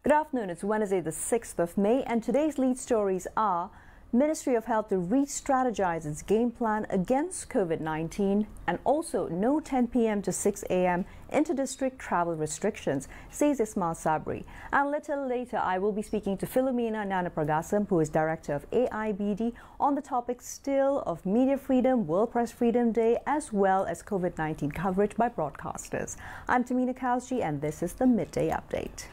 Good afternoon. It's Wednesday, the 6th of May, and today's lead stories are Ministry of Health to re-strategize its game plan against COVID-19, and also no 10 p.m. to 6 a.m. inter-district travel restrictions, says Ismail Sabri. And a little later, I will be speaking to Philomena Gnanapragasam, who is director of AIBD, on the topic still of media freedom, World Press Freedom Day, as well as COVID-19 coverage by broadcasters. I'm Tamina Kausji, and this is the Midday Update.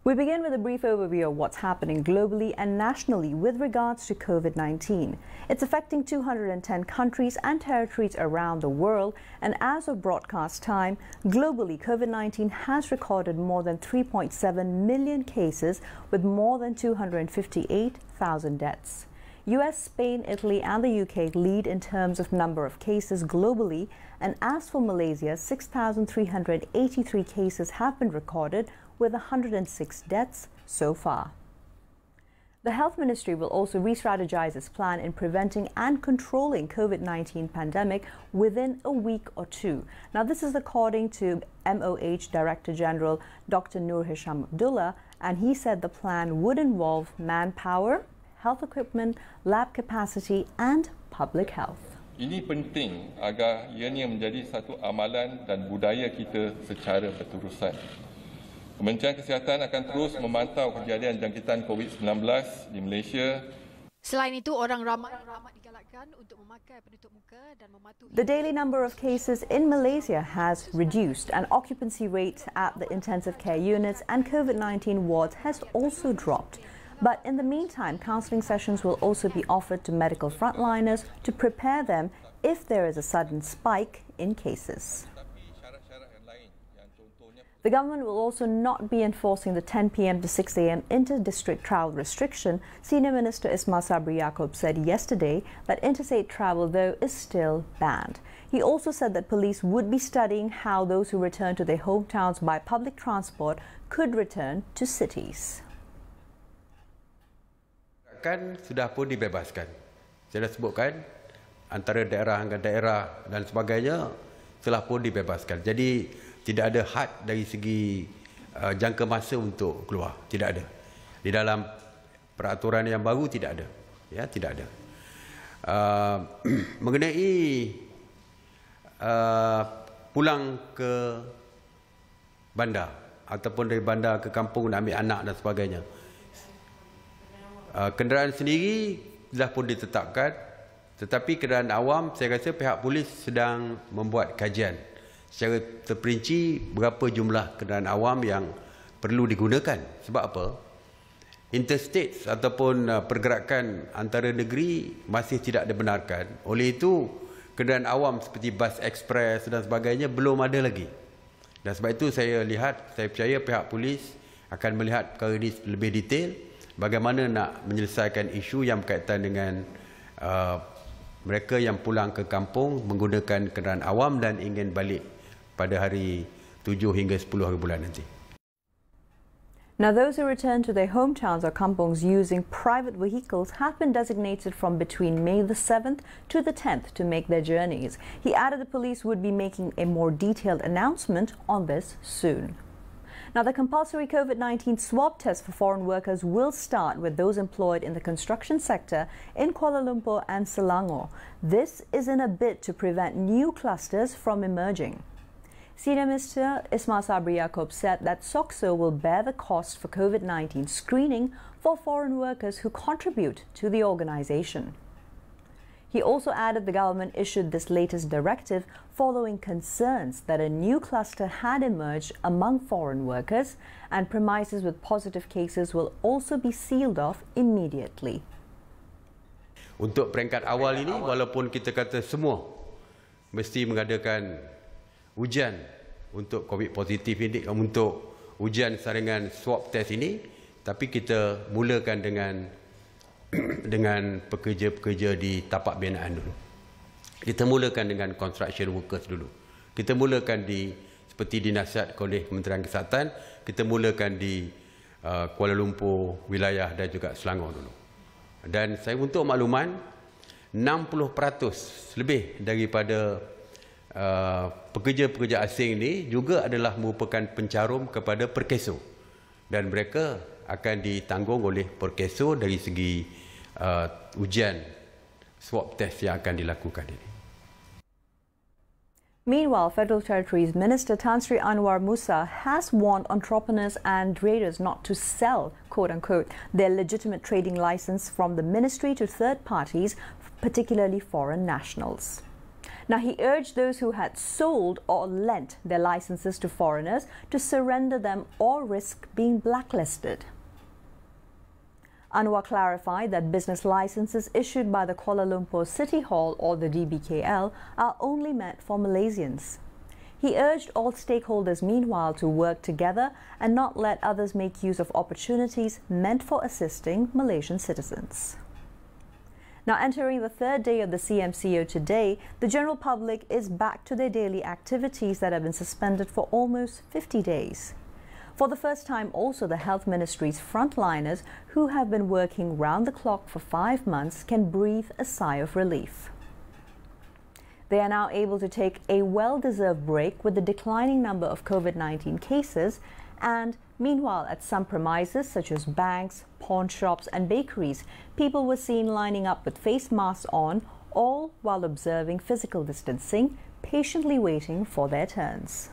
We begin with a brief overview of what's happening globally and nationally with regards to COVID-19. It's affecting 210 countries and territories around the world, and as of broadcast time, globally COVID-19 has recorded more than 3.7 million cases with more than 258,000 deaths. US, Spain, Italy and the UK lead in terms of number of cases globally, and as for Malaysia, 6,383 cases have been recorded with 106 deaths so far. The Health Ministry will also re-strategize its plan in preventing and controlling COVID-19 pandemic within a week or two. Now, this is according to MOH Director General Dr. Nur Hisham Abdullah, and he said the plan would involve manpower, health equipment, lab capacity and public health. Ini penting agar ianya menjadi satu amalan dan budaya kita secara berterusan. Kementerian Kesihatan akan terus memantau kejadian jangkitan COVID-19 di Malaysia. Selain itu, orang ramai digalakkan untuk memakai penutup muka dan mematuhi. The daily number of cases in Malaysia has reduced, and occupancy rate at the intensive care units and COVID-19 wards has also dropped. But in the meantime, counselling sessions will also be offered to medical frontliners to prepare them if there is a sudden spike in cases. The government will also not be enforcing the 10 p.m. to 6 a.m. inter-district travel restriction. Senior Minister Ismail Sabri Yaakob said yesterday that interstate travel, though, is still banned. He also said that police would be studying how those who return to their hometowns by public transport could return to cities. Kan sudah pun dibebaskan. Saya dah sebutkan antara daerah dengan daerah dan sebagainya telah pun dibebaskan. Jadi tidak ada had dari segi jangka masa untuk keluar, tidak ada. Di dalam peraturan yang baru tidak ada, ya, tidak ada. Mengenai pulang ke bandar ataupun dari bandar ke kampung nak ambil anak dan sebagainya, kenderaan sendiri sudah pun ditetapkan, tetapi kenderaan awam saya rasa pihak polis sedang membuat kajian secara terperinci berapa jumlah kenderaan awam yang perlu digunakan. Sebab apa? Interstate ataupun pergerakan antara negeri masih tidak dibenarkan. Oleh itu, kenderaan awam seperti bas ekspres dan sebagainya belum ada lagi. Dan sebab itu saya percaya pihak polis akan melihat perkara ini lebih detail, bagaimana nak menyelesaikan isu yang berkaitan dengan mereka yang pulang ke kampung menggunakan kenderaan awam dan ingin balik pada hari 7 hingga 10 hari bulan nanti. Now, those who return to their hometowns or kampungs using private vehicles have been designated from between May the 7th to the 10th to make their journeys. He added the police would be making a more detailed announcement on this soon. Now, the compulsory COVID-19 swab test for foreign workers will start with those employed in the construction sector in Kuala Lumpur and Selangor. This is in a bid to prevent new clusters from emerging. Senior Minister Ismail Sabri Yaakob said that SOCSO will bear the cost for COVID-19 screening for foreign workers who contribute to the organisation. He also added the government issued this latest directive following concerns that a new cluster had emerged among foreign workers, and premises with positive cases will also be sealed off immediately. Untuk peringkat awal ini, walaupun kita kata semua mesti mengadakan ujian untuk COVID positif ini, untuk ujian saringan swab test ini, tapi kita mulakan dengan pekerja-pekerja di tapak binaan dulu. Kita mulakan dengan construction workers dulu. Kita mulakan seperti dinasihat oleh Kementerian Kesihatan, kita mulakan di Kuala Lumpur, wilayah dan juga Selangor dulu. Dan saya untuk makluman, 60% lebih daripada pekerja-pekerja asing ini juga adalah merupakan pencarum kepada perkeso, dan mereka akan ditanggung oleh perkeso dari segi ujian swab test yang akan dilakukan ini. Meanwhile, Federal Territories Minister Tan Sri Anwar Musa has warned entrepreneurs and traders not to sell, quote-unquote, their legitimate trading license from the ministry to third parties, particularly foreign nationals. Now, he urged those who had sold or lent their licenses to foreigners to surrender them or risk being blacklisted. Anwar clarified that business licenses issued by the Kuala Lumpur City Hall or the DBKL are only meant for Malaysians. He urged all stakeholders meanwhile to work together and not let others make use of opportunities meant for assisting Malaysian citizens. Now, entering the third day of the CMCO today, the general public is back to their daily activities that have been suspended for almost 50 days. For the first time also, the Health Ministry's frontliners, who have been working round the clock for 5 months, can breathe a sigh of relief. They are now able to take a well-deserved break with the declining number of COVID-19 cases, and meanwhile, at some premises such as banks, pawn shops and bakeries, people were seen lining up with face masks on, all while observing physical distancing, patiently waiting for their turns.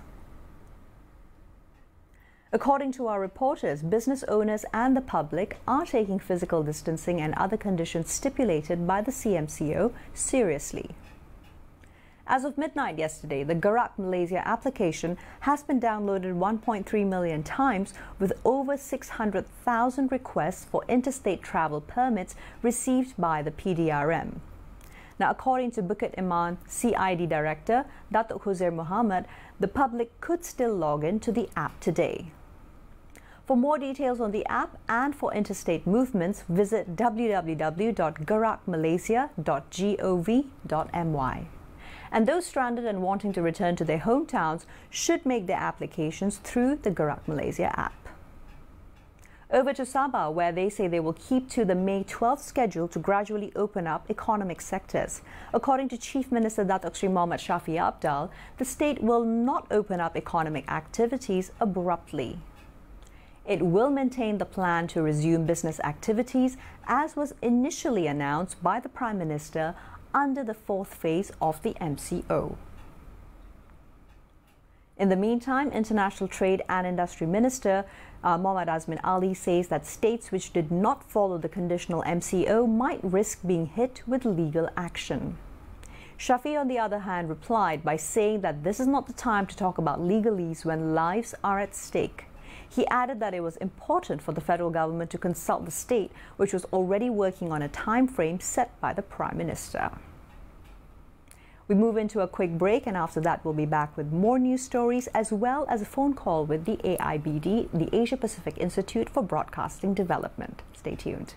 According to our reporters, business owners and the public are taking physical distancing and other conditions stipulated by the CMCO seriously. As of midnight yesterday, the Gerak Malaysia application has been downloaded 1.3 million times, with over 600,000 requests for interstate travel permits received by the PDRM. Now, according to Bukit Iman CID Director Datuk Huzair Muhammad, the public could still log in to the app today. For more details on the app and for interstate movements, visit www.gerakmalaysia.gov.my. And those stranded and wanting to return to their hometowns should make their applications through the Gerak Malaysia app. Over to Sabah, where they say they will keep to the May 12th schedule to gradually open up economic sectors. According to Chief Minister Datuk Sri Mohamad Shafie Apdal, the state will not open up economic activities abruptly. It will maintain the plan to resume business activities as was initially announced by the Prime Minister under the fourth phase of the MCO. In the meantime, International Trade and Industry Minister Muhammad Azmin Ali says that states which did not follow the conditional MCO might risk being hit with legal action. Shafie, on the other hand, replied by saying that this is not the time to talk about legalese when lives are at stake. He added that it was important for the federal government to consult the state, which was already working on a time frame set by the Prime Minister. We move into a quick break, and after that we'll be back with more news stories as well as a phone call with the AIBD, the Asia Pacific Institute for Broadcasting Development. Stay tuned.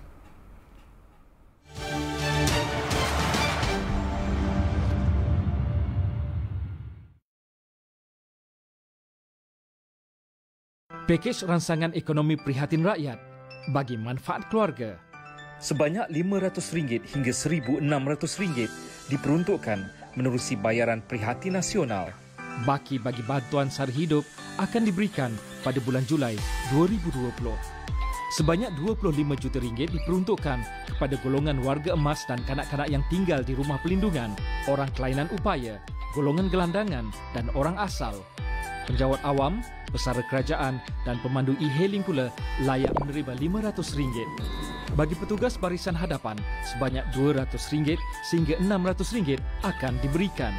Pakej ransangan ekonomi prihatin rakyat bagi manfaat keluarga. Sebanyak RM500 hingga RM1,600 diperuntukkan menerusi bayaran prihatin nasional. Baki bagi bantuan sara hidup akan diberikan pada bulan Julai 2020. Sebanyak RM25 juta diperuntukkan kepada golongan warga emas dan kanak-kanak yang tinggal di rumah pelindungan, orang kelainan upaya, golongan gelandangan dan orang asal. Penjawat awam, pesara kerajaan dan pemandu e-hailing pula layak menerima RM500. Bagi petugas barisan hadapan, sebanyak RM200 sehingga RM600 akan diberikan.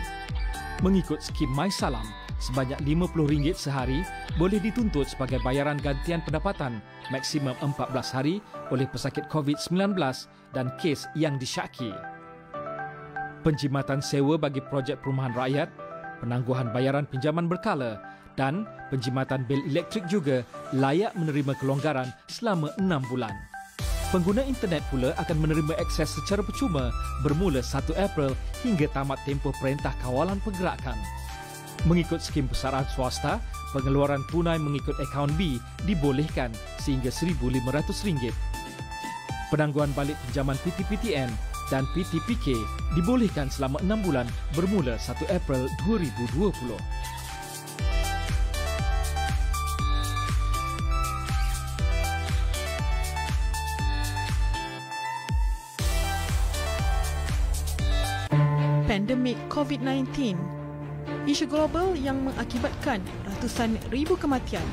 Mengikut skim My Salam, sebanyak RM50 sehari boleh dituntut sebagai bayaran gantian pendapatan maksimum 14 hari oleh pesakit COVID-19 dan kes yang disyaki. Penjimatan sewa bagi projek perumahan rakyat, penangguhan bayaran pinjaman berkala dan penjimatan bil elektrik juga layak menerima kelonggaran selama 6 bulan. Pengguna internet pula akan menerima akses secara percuma bermula 1 April hingga tamat tempoh Perintah Kawalan Pergerakan. Mengikut skim persaraan swasta, pengeluaran tunai mengikut akaun B dibolehkan sehingga RM1,500. Penangguhan balik pinjaman PTPTN dan PTPK dibolehkan selama 6 bulan bermula 1 April 2020. Pandemik COVID-19, isu global yang mengakibatkan ratusan ribu kematian.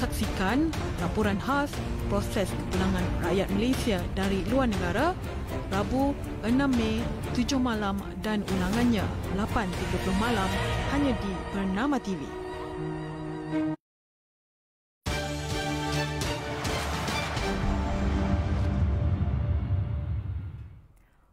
Saksikan laporan khas proses kepulangan rakyat Malaysia dari luar negara Rabu 6 Mei 7 malam dan ulangannya 8.30 malam hanya di Bernama TV.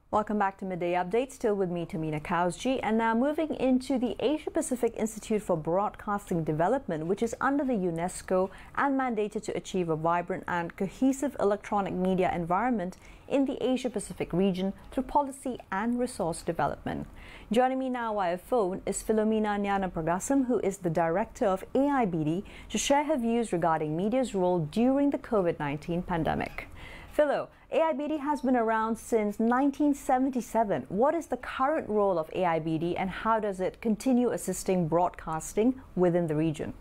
Welcome back to Midday Update, still with me, Philomena Gnanapragasam, and now moving into the Asia-Pacific Institute for Broadcasting Development, which is under the UNESCO and mandated to achieve a vibrant and cohesive electronic media environment in the Asia-Pacific region through policy and resource development. Joining me now via phone is Philomena Gnanapragasam, who is the director of AIBD, to share her views regarding media's role during the COVID-19 pandemic. Philo, AIBD has been around since 1977. What is the current role of AIBD and how does it continue assisting broadcasting within the region?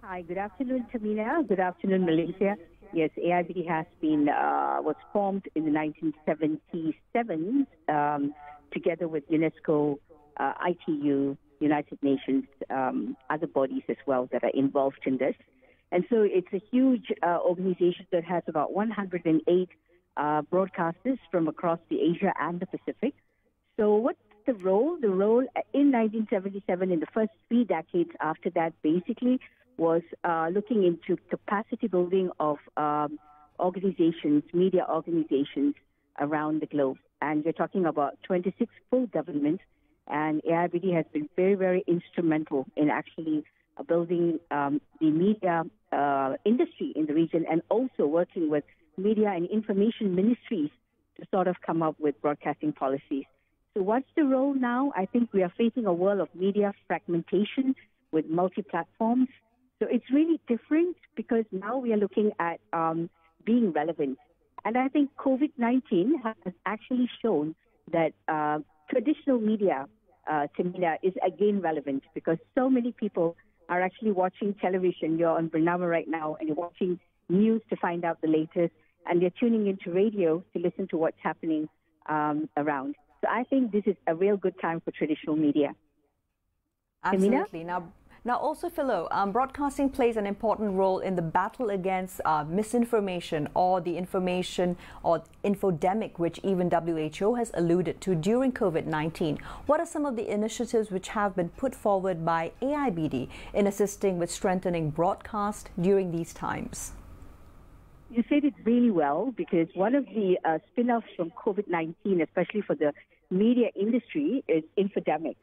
Hi, good afternoon, Philomena. Good afternoon, Malaysia. Yes, AIBD has been was formed in the 1977 together with UNESCO, ITU, United Nations, other bodies as well that are involved in this. And so it's a huge organization that has about 108 broadcasters from across the Asia and the Pacific. So what's the role? The role in 1977, in the first 3 decades after that, basically was looking into capacity building of organizations, media organizations around the globe. And we're talking about 26 full governments. And AIBD has been very, very instrumental in actually building the media industry in the region and also working with media and information ministries to sort of come up with broadcasting policies. So what's the role now? I think we are facing a world of media fragmentation with multi-platforms. So it's really different because now we are looking at being relevant. And I think COVID-19 has actually shown that traditional media, Philomena, is again relevant because so many people are actually watching television. You're on Bernama right now and you're watching news to find out the latest, and they're tuning into radio to listen to what's happening around. So I think this is a real good time for traditional media. Absolutely. Now also, Philo, broadcasting plays an important role in the battle against misinformation or the information or infodemic, which even WHO has alluded to during COVID-19. What are some of the initiatives which have been put forward by AIBD in assisting with strengthening broadcast during these times? You said it really well, because one of the spin-offs from COVID-19, especially for the media industry, is infodemic.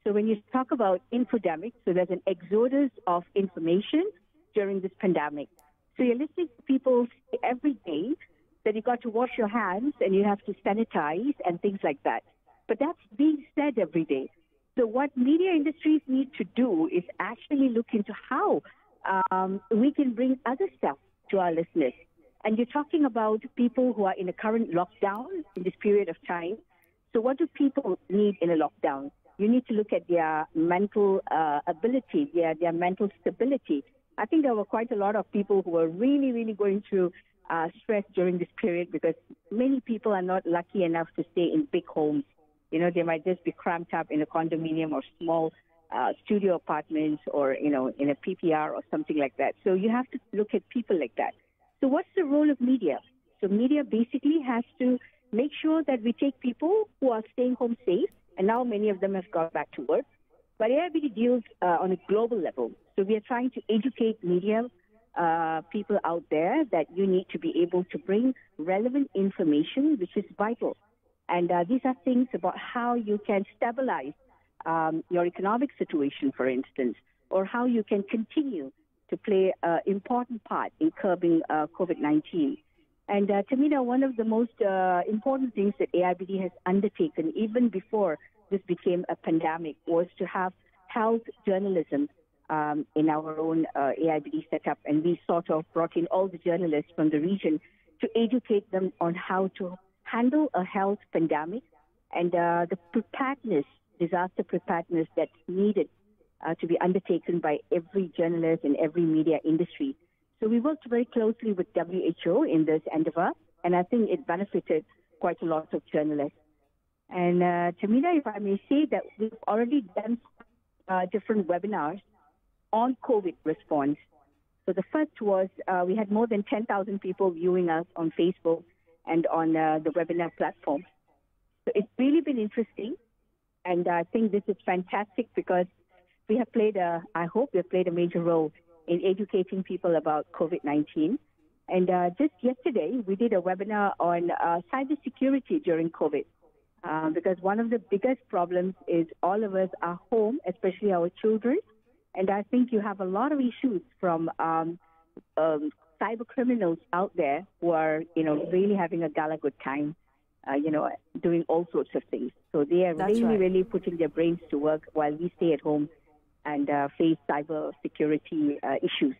So when you talk about infodemic, so there's an exodus of information during this pandemic. So you're listening to people every day that you got to wash your hands and you have to sanitize and things like that. But that's being said every day. So what media industries need to do is actually look into how we can bring other stuff to our listeners. And you're talking about people who are in a current lockdown in this period of time. So what do people need in a lockdown? You need to look at their mental ability, their mental stability. I think there were quite a lot of people who were really, really going through stress during this period because many people are not lucky enough to stay in big homes. You know, they might just be cramped up in a condominium or small studio apartments or, you know, in a PPR or something like that. So you have to look at people like that. So what's the role of media? So media basically has to make sure that we take people who are staying home safe, and now many of them have gone back to work. But AIBD deals on a global level. So we are trying to educate media people out there that you need to be able to bring relevant information, which is vital. And these are things about how you can stabilize your economic situation, for instance, or how you can continue to play an important part in curbing COVID-19. And Philomena, one of the most important things that AIBD has undertaken, even before this became a pandemic, was to have health journalism in our own AIBD setup. And we sort of brought in all the journalists from the region to educate them on how to handle a health pandemic and the preparedness, disaster preparedness that's needed to be undertaken by every journalist and every media industry. So we worked very closely with WHO in this endeavor, and I think it benefited quite a lot of journalists. And Tamina, if I may say that we've already done different webinars on COVID response. So the first was we had more than 10,000 people viewing us on Facebook and on the webinar platform. So it's really been interesting, and I think this is fantastic because we have played I hope we have played a major role in educating people about COVID-19. And just yesterday, we did a webinar on cybersecurity during COVID, because one of the biggest problems is all of us are home, especially our children. And I think you have a lot of issues from cyber criminals out there who are, really having a gala good time, doing all sorts of things. So they are really putting their brains to work while we stay at home and face cyber security issues.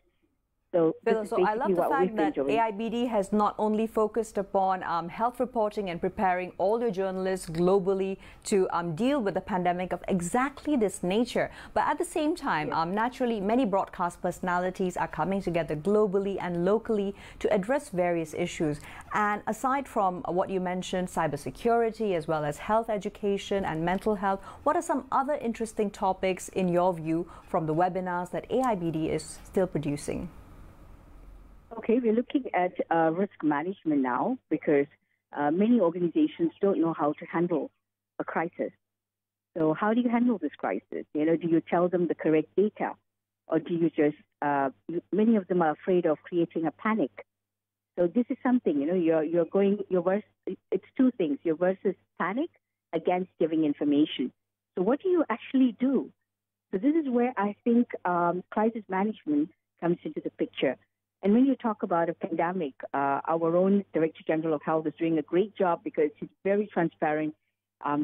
So I love the fact that AIBD has not only focused upon health reporting and preparing all your journalists globally to deal with the pandemic of exactly this nature, but at the same time, naturally, many broadcast personalities are coming together globally and locally to address various issues. And aside from what you mentioned, cybersecurity as well as health education and mental health, what are some other interesting topics in your view from the webinars that AIBD is still producing? Okay, we're looking at risk management now because many organizations don't know how to handle a crisis. So how do you handle this crisis? Do you tell them the correct data, or do you just, many of them are afraid of creating a panic. So this is something, it's two things, your versus panic against giving information. So what do you actually do? So this is where I think crisis management comes into the picture. And when you talk about a pandemic, our own Director General of Health is doing a great job because he's very transparent.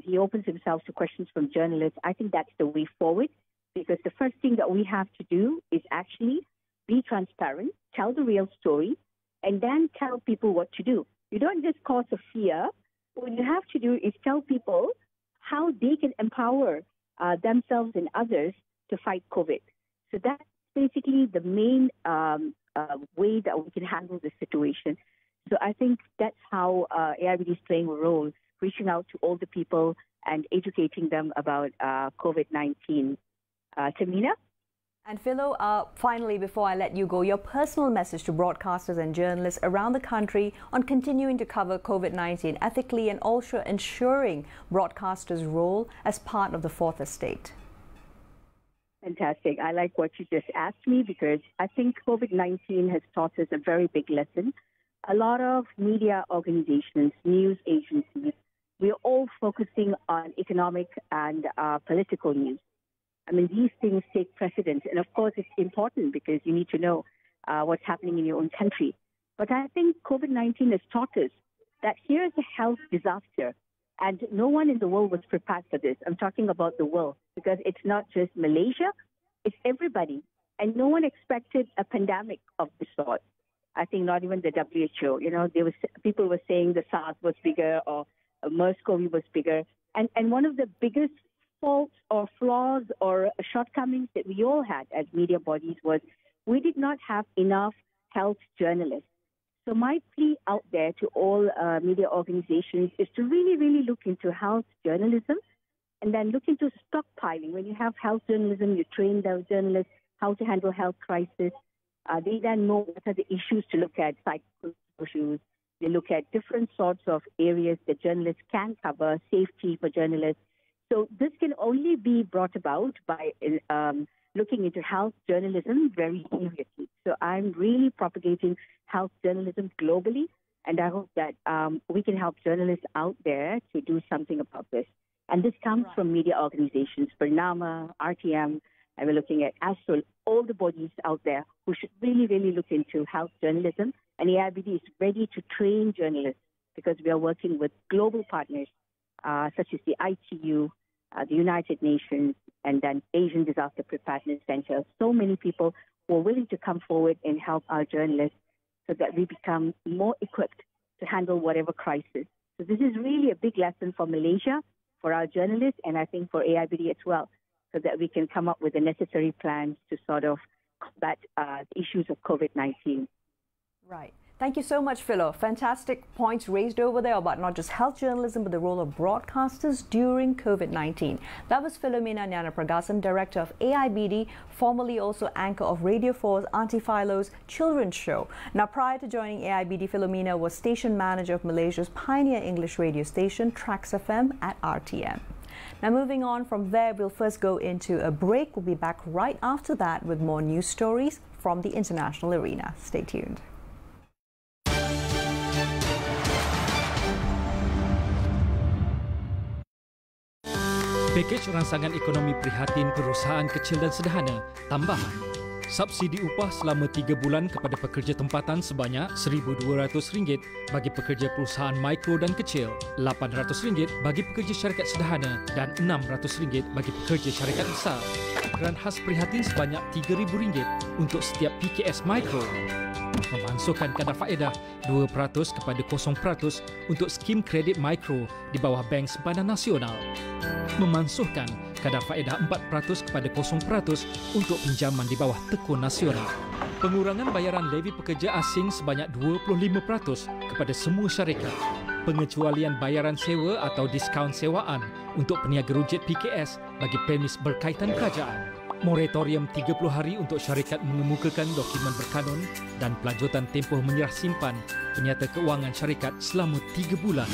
He opens himself to questions from journalists. I think that's the way forward, because the first thing that we have to do is actually be transparent, tell the real story, and then tell people what to do. You don't just cause a fear. What you have to do is tell people how they can empower themselves and others to fight COVID. So that's basically the main way that we can handle this situation. So I think that's how AIBD is playing a role, reaching out to all the people and educating them about COVID-19. Tamina? And Philo, finally, before I let you go, your personal message to broadcasters and journalists around the country on continuing to cover COVID-19 ethically and also ensuring broadcasters' role as part of the fourth estate. Fantastic. I like what you just asked me because I think COVID-19 has taught us a very big lesson. A lot of media organizations, news agencies, we're all focusing on economic and political news. I mean, these things take precedence. And of course, it's important because you need to know what's happening in your own country. But I think COVID-19 has taught us that here is a health disaster. And no one in the world was prepared for this. I'm talking about the world because it's not just Malaysia, it's everybody. And no one expected a pandemic of this sort. I think not even the WHO. People were saying the SARS was bigger or MERS-CoV was bigger. And one of the biggest faults or flaws or shortcomings that we all had as media bodies was we did not have enough health journalists. So my plea out there to all media organizations is to really, really look into health journalism and then look into stockpiling. When you have health journalism, you train those journalists how to handle health crisis. They then know what are the issues to look at, psychological issues. They look at different sorts of areas that journalists can cover, safety for journalists. So this can only be brought about by looking into health journalism very seriously. So I'm really propagating health journalism globally, and I hope that we can help journalists out there to do something about this. And this comes from media organizations, Bernama, RTM, and we're looking at Astral, all the bodies out there who should really, really look into health journalism. And AIBD is ready to train journalists because we are working with global partners such as the ITU, the United Nations, and then Asian Disaster Preparedness Center. So many people who are willing to come forward and help our journalists so that we become more equipped to handle whatever crisis. So this is really a big lesson for Malaysia, for our journalists, and I think for AIBD as well, so that we can come up with the necessary plans to sort of combat the issues of COVID-19. Right. Thank you so much, Philo. Fantastic points raised over there about not just health journalism, but the role of broadcasters during COVID-19. That was Philomena Gnanapragasam, Director of AIBD, formerly also anchor of Radio 4's Auntie Philo's children's show. Now, prior to joining AIBD, Philomena was station manager of Malaysia's pioneer English radio station, Trax FM at RTM. Now, moving on from there, we'll first go into a break. We'll be back right after that with more news stories from the international arena. Stay tuned. Pakej ransangan ekonomi prihatin perusahaan kecil dan sederhana, tambahan. Subsidi upah selama 3 bulan kepada pekerja tempatan sebanyak RM1,200 bagi pekerja perusahaan mikro dan kecil, RM800 bagi pekerja syarikat sederhana dan RM600 bagi pekerja syarikat besar. Keran khas prihatin sebanyak RM3,000 untuk setiap PKS mikro. Memansuhkan kadar faedah 2% kepada 0% untuk skim kredit mikro di bawah Bank Simpanan Nasional. Memansuhkan kadar faedah 4% kepada 0% untuk pinjaman di bawah Tekun Nasional. Pengurangan bayaran levi pekerja asing sebanyak 25% kepada semua syarikat. Pengecualian bayaran sewa atau diskaun sewaan untuk peniaga rujit PKS bagi premis berkaitan kerajaan. Moratorium 30 hari untuk syarikat mengemukakan dokumen berkanun dan pelanjutan tempoh menyerah simpan penyata keuangan syarikat selama 3 bulan.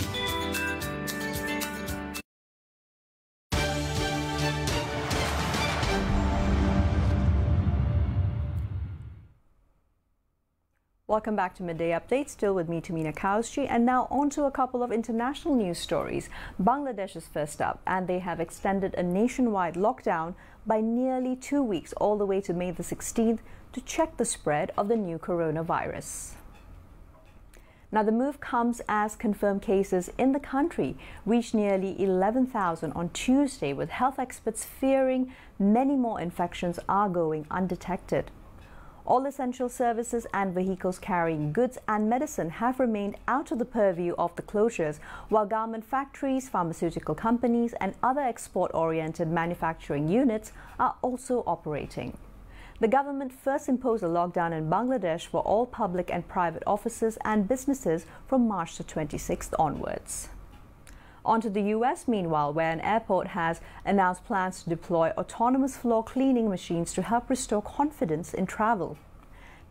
Welcome back to Midday Update, still with me, Philomena Gnanapragasam, and now on to a couple of international news stories. Bangladesh is first up, and they have extended a nationwide lockdown by nearly 2 weeks, all the way to May the 16th, to check the spread of the new coronavirus. Now, the move comes as confirmed cases in the country reached nearly 11,000 on Tuesday, with health experts fearing many more infections are going undetected. All essential services and vehicles carrying goods and medicine have remained out of the purview of the closures, while garment factories, pharmaceutical companies and other export-oriented manufacturing units are also operating. The government first imposed a lockdown in Bangladesh for all public and private offices and businesses from March the 26th onwards. On to the US, meanwhile, where an airport has announced plans to deploy autonomous floor cleaning machines to help restore confidence in travel.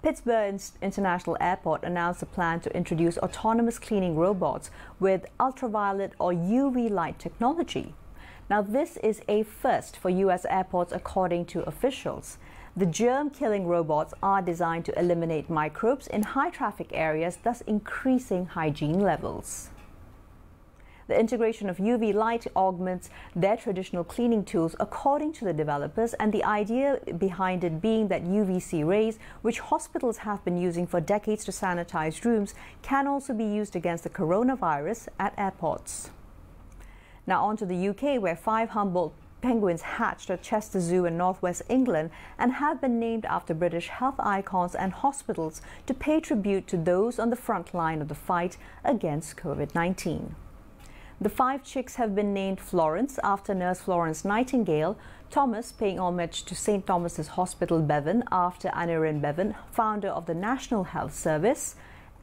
Pittsburgh International Airport announced a plan to introduce autonomous cleaning robots with ultraviolet or UV light technology. Now, this is a first for US airports, according to officials. The germ-killing robots are designed to eliminate microbes in high-traffic areas, thus increasing hygiene levels. The integration of UV light augments their traditional cleaning tools, according to the developers, and the idea behind it being that UVC rays, which hospitals have been using for decades to sanitize rooms, can also be used against the coronavirus at airports. Now on to the UK, where 5 Humboldt penguins hatched at Chester Zoo in northwest England and have been named after British health icons and hospitals to pay tribute to those on the front line of the fight against COVID-19. The 5 chicks have been named Florence after nurse Florence Nightingale, Thomas paying homage to St. Thomas's Hospital Bevan after Anirin Bevan, founder of the National Health Service,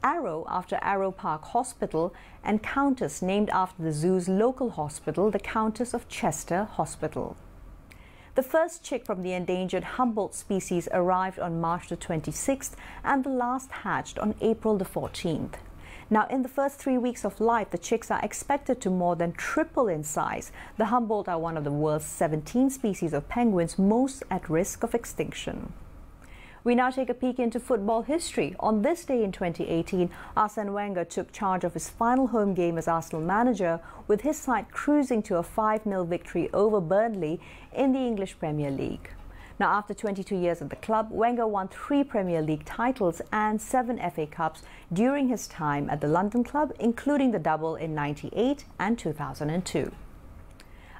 Arrow after Arrow Park Hospital, and Countess named after the zoo's local hospital, the Countess of Chester Hospital. The first chick from the endangered Humboldt species arrived on March the 26th and the last hatched on April the 14th. Now, in the first 3 weeks of life, the chicks are expected to more than triple in size. The Humboldt are one of the world's 17 species of penguins most at risk of extinction. We now take a peek into football history. On this day in 2018, Arsene Wenger took charge of his final home game as Arsenal manager, with his side cruising to a 5-0 victory over Burnley in the English Premier League. Now, after 22 years at the club, Wenger won 3 Premier League titles and 7 FA Cups during his time at the London club, including the double in '98 and 2002.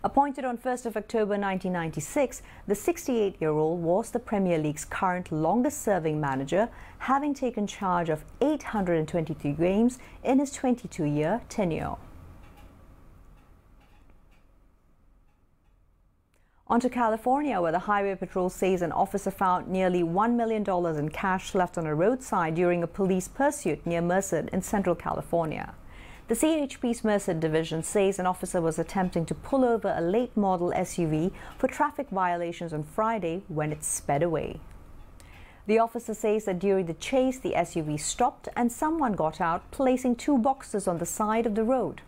Appointed on 1st of October 1996, the 68-year-old was the Premier League's current longest-serving manager, having taken charge of 823 games in his 22-year tenure. On to California, where the Highway Patrol says an officer found nearly $1 million in cash left on a roadside during a police pursuit near Merced in Central California. The CHP's Merced division says an officer was attempting to pull over a late-model SUV for traffic violations on Friday when it sped away. The officer says that during the chase, the SUV stopped and someone got out, placing 2 boxes on the side of the road.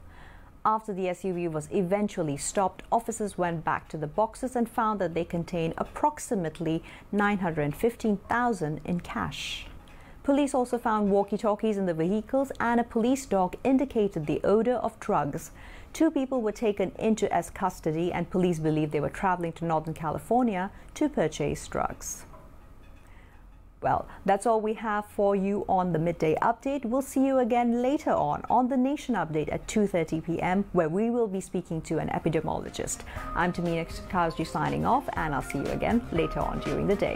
After the SUV was eventually stopped, officers went back to the boxes and found that they contained approximately $915,000 in cash. Police also found walkie-talkies in the vehicles, and a police dog indicated the odor of drugs. 2 people were taken into custody, and police believe they were traveling to Northern California to purchase drugs. Well, that's all we have for you on the Midday Update. We'll see you again later on the Nation Update at 2:30 p.m, where we will be speaking to an epidemiologist. I'm Philomena Gnanapragasam signing off, and I'll see you again later on during the day.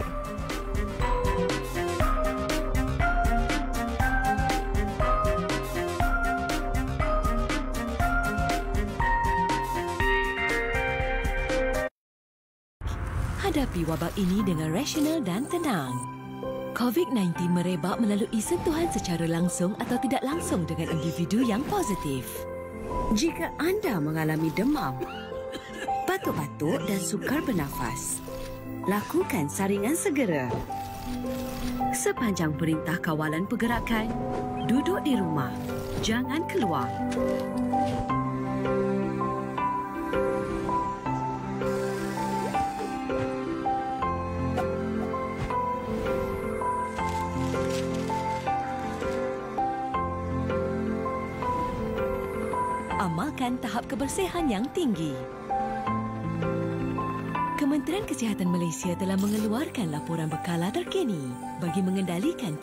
Hadapi wabak ini dengan rasional dan tenang. COVID-19 merebak melalui sentuhan secara langsung atau tidak langsung dengan individu yang positif. Jika anda mengalami demam, batuk-batuk dan sukar bernafas, lakukan saringan segera. Sepanjang perintah kawalan pergerakan, duduk di rumah, jangan keluar. Amalkan tahap kebersihan yang tinggi. Kementerian Kesihatan Malaysia telah mengeluarkan laporan berkala terkini bagi mengendalikan